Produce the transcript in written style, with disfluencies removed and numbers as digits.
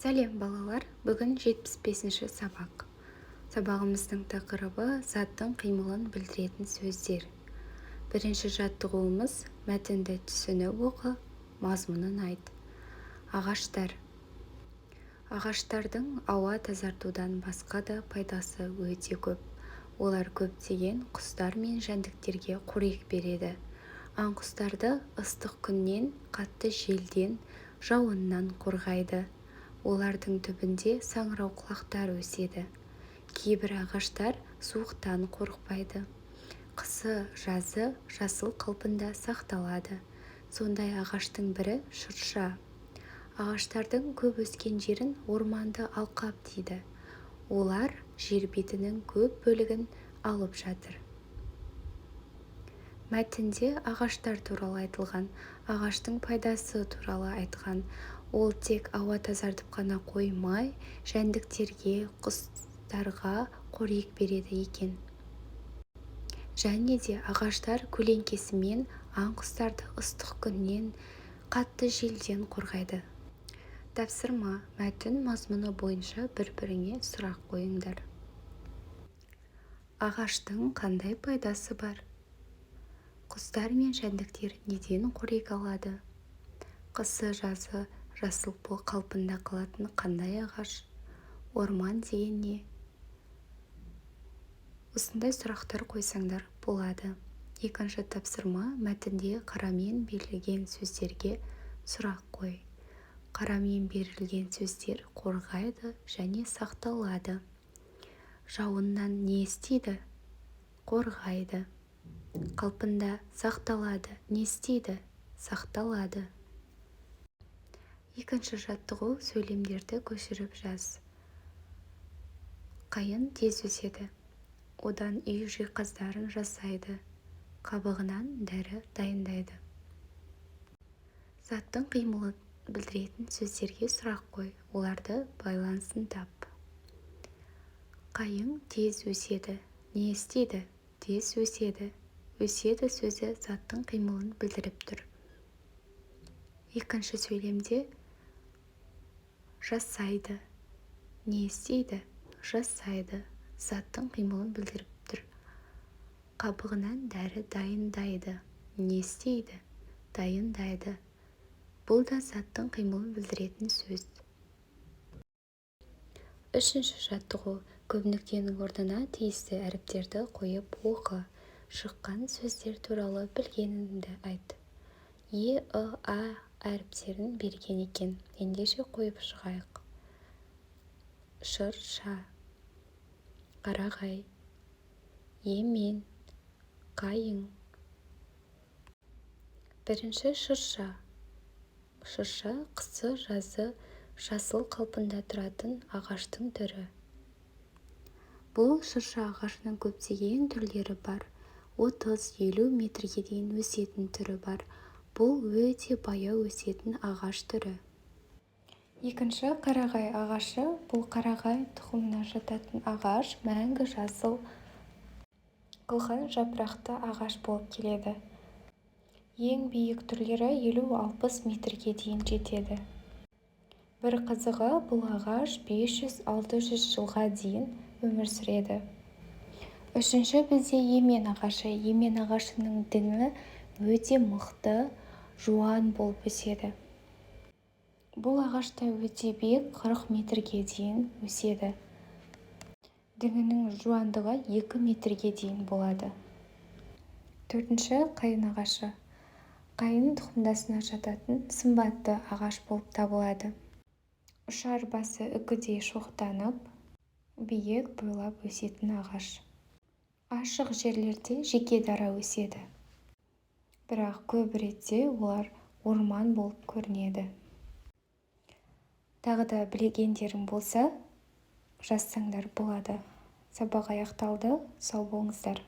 Сәлем балалар, бүгін 75-ші сабақ. Сабағымыздың тақырыбы заттың қимылын білдіретін сөздер. Бірінші жаттығуымыз мәтінді түсініп оқы, мазмұнын айт. Ағаштар. Ағаштардың ауа тазартудан басқа да пайдасы өте көп. Олар көптеген құстар мен жәндіктерге қорек береді. Аңқұстарды ыстық күннен, қатты желден, жауыннан қорғайды. Олардың түбінде саңырауқұлақтар өседі. Кейбір ағаштар суықтан қорықпайды. Қысы-жазы жасыл қалпында сақталады. Сондай ағаштың бірі шырша. Ағаштардың көп өскен жерін орманды алқап дейді. Олар жер бетінің көп бөлігін алып жатыр. Мәтінде ағаштар туралы айтылған, ағаштың пайдасы туралы айтқан. Ол тек ауа тазартып қана қоймай, жәндіктерге, құстарға қорек береді екен. Және де ағаштар көлеңкесімен аңқұстарды ыстық күннен, қатты желден қорғайды. Тапсырма: мәтін мазмұны бойынша бір-біріңе сұрақ қойыңдар. Ағаштың қандай пайдасы бар? Құстар мен жәндіктер неден қорек алады? Қысы-жазы жасыл қалпында қалатын қандай ағаш? Орман деген не? Осындай сұрақтар қойсаңдар болады. Екінші тапсырма: мәтінде қарамен берілген сөздерге сұрақ қой. Қарамен берілген сөздер қорғайды және сақталады. Жауыннан не істейді? Қорғайды. Қалпында сақталады. Не істейді? Сақталады. Екінші жаттығу: сөйлемдерді көшіріп жаз. Қайын тез өседі. Одан үй жиһаздарын жасайды. Қабығынан дәрі дайындайды. Заттың қимылын білдіретін сөздерге сұрақ қой. Оларды байланысын тап. Қайың тез өседі. Не істейді? Тез өседі. Өседі сөзі заттың қимылын білдіріп тұр. Екінші сөйлемде жасайды. Не істейді? Жасайды. Заттың қимылын білдіріп тұр. Қабығынан дәрі дайындайды. Не істейді? Дайындайды. Бұл да заттың қимылын білдіретін сөз. Үшінші жаттығу: көп нүктенің орнына тиісті әріптерді қойып оқы. Шыққан сөздер туралы білгеніңді айт. Е, I, А әріптерін берген екен. Ендеше қойып шығайық. Шырша, қарағай, емен, қайың. Бірінші шырша. Шырша қысы-жазы жасыл қалпында тұратын ағаштың түрі. Бұл шырша ағашының көптеген түрлері бар. 30-50 метрге дейін өсетін түрі бар. Бұл өте баяу өсетін ағаш түрі. Екінші қарағай ағашы. Бұл қарағай тұқымына жататын ағаш, мәңгі жасыл қылқан жапырақты ағаш болып келеді. Ең биік түрлері 50-60 метрге дейін жетеді. Бір қызығы, бұл ағаш 500-600 жылға дейін өмір сүреді. Үшінші бізде емен ағашы. Емен ағашының діңі өте мықты, жуан болып өседі. Бұл ағашта өте биік 40 метрге дейін өседі. Діңінің жуандығы 2 метрге дейін болады. Төртінші қайын ағашы. Қайын тұқымдасына жататын сымбатты ағаш болып табылады. Ұшар басы үкідей шоқтанып, биік бойлап өсетін ағаш. Ашық жерлерде жеке дара өседі. Бірақ көп ретте олар орман болып көрінеді. Тағы да білгендерің болса, жазсаңдар болады. Сабақ аяқталды. Сау болыңыздар.